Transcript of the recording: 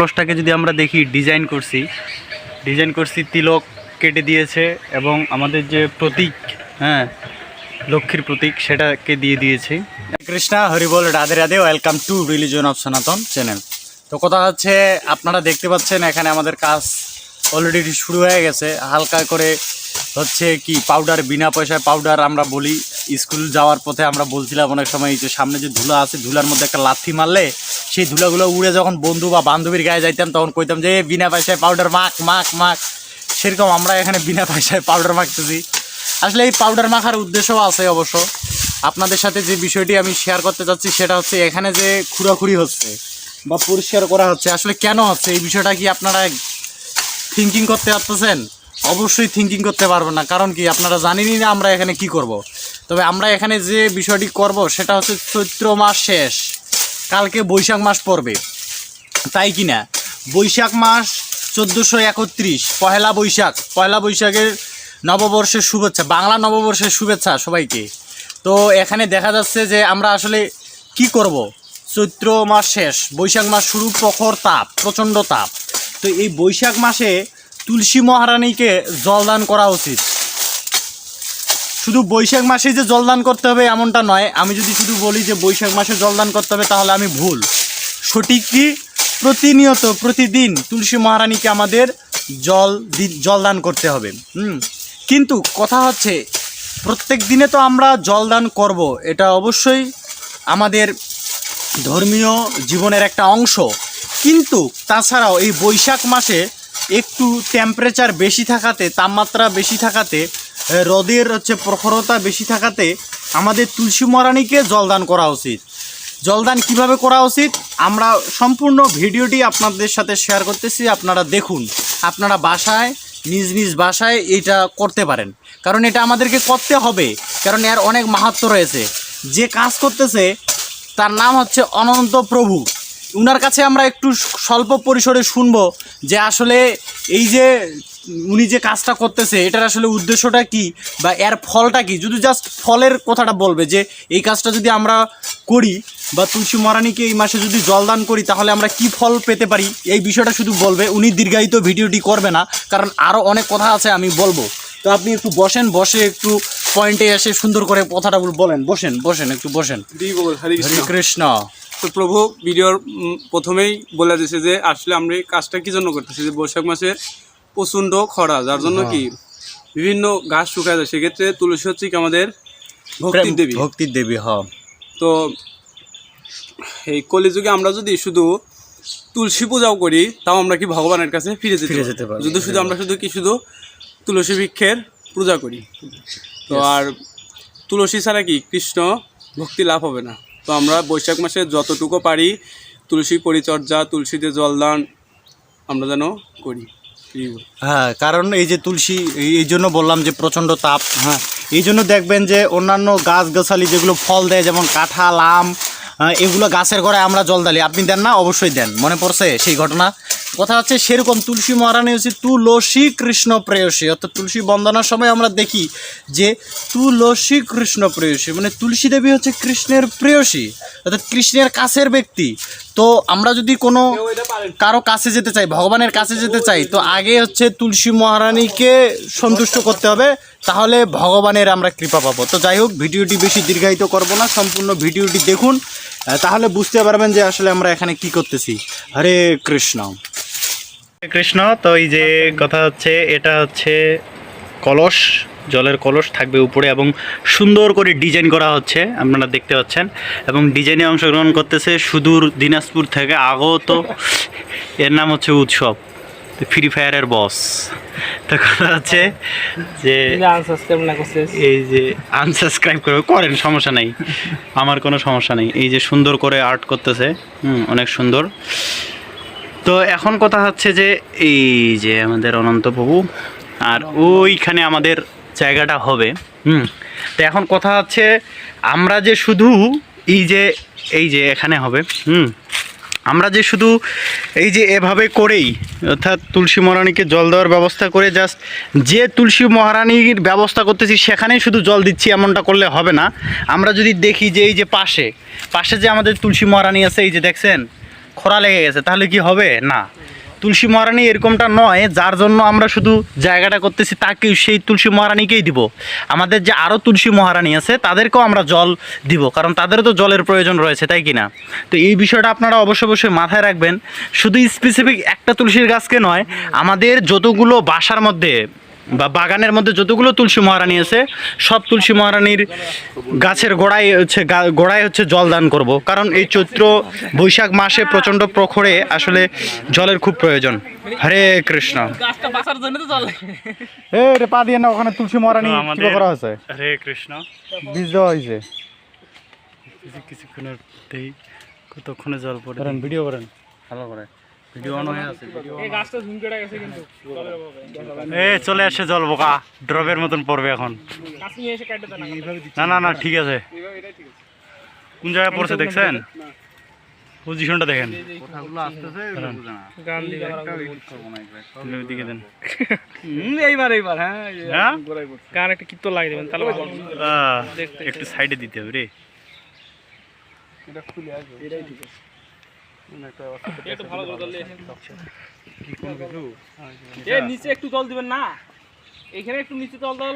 কলসটাকে যদি আমরা দেখি ডিজাইন করছি তিলক কেটে দিয়েছে এবং আমাদের যে প্রতীক, হ্যাঁ, লক্ষ্মীর প্রতীক, সেটাকে দিয়ে দিয়েছে। কৃষ্ণা হরি বল, Radhe Radhe, welcome to religion of Sanatan channel. তো কথা হচ্ছে, আপনারা দেখতে পাচ্ছেন এখানে আমাদের কাজ অলরেডি শুরু হয়ে গেছে। হালকা করে হচ্ছে কি পাউডার, বিনা পয়সায় পাউডার আমরা বলি। স্কুল যাওয়ার পথে আমরা বলছিলাম অনেক সময়, যে সামনে যে ধুলা আছে, ধুলার মধ্যে একটা লাথি মারলে সেই ধুলাগুলো উড়ে যখন বন্ধু বা বান্ধবীর গায়ে যাইতাম, তখন কইতাম যে বিনা পয়সায় পাউডার মাখ মাখ মাখ। সেরকম আমরা এখানে বিনা পয়সায় পাউডার মাখতেছি। আসলে এই পাউডার মাখার উদ্দেশ্যও আছে অবশ্য। আপনাদের সাথে যে বিষয়টি আমি শেয়ার করতে চাচ্ছি সেটা হচ্ছে, এখানে যে খুঁড়াখুড়ি হচ্ছে বা পরিষ্কার করা হচ্ছে, আসলে কেন হচ্ছে এই বিষয়টা কি আপনারা থিঙ্কিং করতে পারতেছেন? অবশ্যই থিঙ্কিং করতে পারবেন না। কারণ কি, আপনারা জানেনই না আমরা এখানে কি করব। তবে আমরা এখানে যে বিষয়টি করব সেটা হচ্ছে, চৈত্র মাস শেষ, কালকে বৈশাখ মাস পড়বে, তাই কি না? বৈশাখ মাস 1431, পয়লা বৈশাখের নববর্ষের শুভেচ্ছা, বাংলা নববর্ষের শুভেচ্ছা সবাইকে। তো এখানে দেখা যাচ্ছে যে আমরা আসলে কি করব। চৈত্র মাস শেষ, বৈশাখ মাস শুরু, প্রখর তাপ, প্রচণ্ড তাপ। তো এই বৈশাখ মাসে তুলসী মহারানীকে জলদান করা উচিত। শুধু বৈশাখ মাসে যে জলদান করতে হবে এমনটা নয়। আমি যদি শুধু বলি যে বৈশাখ মাসে জলদান করতে হবে, তাহলে আমি ভুল। সঠিক কি, প্রতিনিয়ত প্রতিদিন তুলসী মহারানীকে আমাদের জলদান করতে হবে। কিন্তু কথা হচ্ছে, প্রত্যেক দিনে তো আমরা জলদান করব, এটা অবশ্যই আমাদের ধর্মীয় জীবনের একটা অংশ। কিন্তু তাছাড়াও এই বৈশাখ মাসে একটু টেম্পারেচার বেশি থাকাতে, তাপমাত্রা বেশি থাকাতে, রোদের প্রখরতা বেশি থাকাতে আমাদের তুলসী মহারানীকে জলদান করা উচিত। জলদান কিভাবে করা উচিত, আমরা সম্পূর্ণ ভিডিওটি আপনাদের সাথে শেয়ার করতেছি। আপনারা দেখুন, আপনারা বাসায়, নিজ নিজ বাসায় এটা করতে পারেন। কারণ এটা আমাদেরকে করতে হবে, কারণ এর অনেক মাহাত্ম্য রয়েছে। যে কাজ করতেছে তার নাম হচ্ছে অনন্ত প্রভু। উনার কাছে আমরা একটু স্বল্প পরিসরে শুনবো যে আসলে এই যে উনি যে কাজটা করতেছে এটার আসলে উদ্দেশ্যটা কি বা এর ফলটা কি। যদি জাস্ট ফলের কথাটা বলবে যে এই কাজটা যদি আমরা করি বা তুলসী মহারানীকে এই মাসে যদি জলদান করি, তাহলে আমরা কি ফল পেতে পারি, এই বিষয়টা শুধু বলবে। উনি দীর্ঘায়িত ভিডিওটি করবে না, কারণ আরও অনেক কথা আছে আমি বলবো। তো আপনি একটু বসেন, বসে একটু পয়েন্টে এসে সুন্দর করে কথাটা বলেন। বসেন একটু বসেন। হরে কৃষ্ণ। তো প্রভু ভিডিওর প্রথমেই বলে দিয়েছে যে আসলে আমরা এই কাজটা কি জন্য করতেছি, যে বৈশাখ মাসে প্রচণ্ড খরা, যার জন্য কি বিভিন্ন গাছ শুকায় যায়। সেক্ষেত্রে তুলসী হচ্ছে কি আমাদের ভক্তির দেবী। তো এই কলিযুগে আমরা যদি শুধু তুলসী পূজাও করি, তাও আমরা কি ভগবানের কাছে ফিরে যেতে পারি। শুধু আমরা শুধু তুলসী বৃক্ষের পূজা করি। তো আর তুলসী ছাড়া কি কৃষ্ণ ভক্তি লাভ হবে না। তো আমরা বৈশাখ মাসে যতটুকু পারি তুলসী পরিচর্যা, তুলসীতে জলদান আমরা যেন করি। হ্যাঁ, কারণ এই যে তুলসী, এই জন্য বললাম যে প্রচণ্ড তাপ। হ্যাঁ, এই জন্য দেখবেন যে অন্যান্য গাছগাছালি যেগুলো ফল দেয়, যেমন কাঁঠাল, আম, এগুলো গাছের গোড়ায় আমরা জল ঢালি। আপনি দেন না? অবশ্যই দেন। মনে পড়ছে সেই ঘটনা? কথা হচ্ছে সেরকম তুলসী মহারানী হচ্ছে তুলসী কৃষ্ণ প্রেয়সী। অর্থাৎ তুলসী বন্দনার সময় আমরা দেখি যে তুলসী কৃষ্ণ প্রেয়সী, মানে তুলসী দেবী হচ্ছে কৃষ্ণের প্রেয়সী, অর্থাৎ কৃষ্ণের কাছের ব্যক্তি। তো আমরা যদি কোনো কারো কাছে যেতে চাই, ভগবানের কাছে যেতে চাই, তো আগে হচ্ছে তুলসী মহারানীকে সন্তুষ্ট করতে হবে, তাহলে ভগবানের আমরা কৃপা পাবো। তো যাই হোক, ভিডিওটি বেশি দীর্ঘায়িত করব না, সম্পূর্ণ ভিডিওটি দেখুন, তাহলে বুঝতে পারবেন যে আসলে আমরা এখানে কি করতেছি। হরে কৃষ্ণ। কৃষ্ণ। তো এই যে কথা হচ্ছে, এটা হচ্ছে কলস, জলের কলস থাকবে উপরে এবং সুন্দর করে ডিজাইন করা হচ্ছে, আপনারা দেখতে পাচ্ছেন। এবং ডিজাইনে অংশগ্রহণ করতেছে সুদূর দিনাজপুর থেকে আগত, এর নাম হচ্ছে উৎসব, ফ্রি ফায়ারের বস। তো কথা হচ্ছে যে এই যে আনসাবস্ক্রাইব করেন, সমস্যা নেই, আমার কোনো সমস্যা নেই। এই যে সুন্দর করে আর্ট করতেছে, অনেক সুন্দর। তো এখন কথা হচ্ছে যে এই যে আমাদের অনন্ত প্রভু, আর ওইখানে আমাদের জায়গাটা হবে। তো এখন কথা হচ্ছে, আমরা যে শুধু এই যে এখানে হবে, আমরা যে শুধু এই যে এভাবে করেই, অর্থাৎ তুলসী মহারানীকে জল দেওয়ার ব্যবস্থা করে জাস্ট যে তুলসী মহারানীর ব্যবস্থা করতেছি সেখানেই শুধু জল দিচ্ছি, এমনটা করলে হবে না। আমরা যদি দেখি যে এই যে পাশে যে আমাদের তুলসী মহারানী আছে, এই যে দেখছেন খরা লেগে গেছে, তাহলে কি হবে? না, তুলসী মহারানী এরকমটা নয় যার জন্য আমরা শুধু জায়গাটা করতেছি তাকে সেই তুলসী মহারানীকেই দিব। আমাদের যে আরও তুলসী মহারানী আছে তাদেরকেও আমরা জল দিব, কারণ তাদেরও তো জলের প্রয়োজন রয়েছে, তাই কি না? তো এই বিষয়টা আপনারা অবশ্যই মাথায় রাখবেন। শুধু স্পেসিফিক একটা তুলসীর গাছকে নয়, আমাদের যতগুলো বাসার মধ্যে বা বাগানের মধ্যে যতগুলো তুলসী মহারানী আছে সব তুলসী মহারানীর গাছের গোড়ায় হচ্ছে জল দান করব, কারণ এই চৈত্র বৈশাখ মাসে প্রচণ্ড প্রখরে আসলে জলের খুব প্রয়োজন। হরে কৃষ্ণ। গাছটা বাঁচার জন্য তো জল এ রে পা দিয়ে না, ওখানে তুলসী মহারানী কি করা হয়েছে? হরে কৃষ্ণ। বীজ দেওয়া হয়েছে। কিছুক্ষণের মধ্যেই কতক্ষণে জল পড়ে। করেন ভিডিও করেন, ভালো করে ভিডিও অন হয়ে আছে। এই গাছটা ঝুম কেটে গেছে কিন্তু জলের অভাবে। এ চলে আসছে জল, বোকা ড্রপের মতন পড়বে এখন। গাছ নিয়ে এসে কেটে দেন না না না, ঠিক আছে। কোন জায়গায় পড়ছে দেখছেন? পজিশনটা দেখেন। গান দিবে দিকে দেন। এইবার হ্যাঁ হ্যাঁ, গান একটা কীর্তন লাগিয়ে দেবেন তাহলে ভালো। একটু সাইডে দিতে হবে রে। একটু ভালো জল দিয়ে নিচে একটু জল দিবেন না, এখানে একটু নিচে জল দেওয়া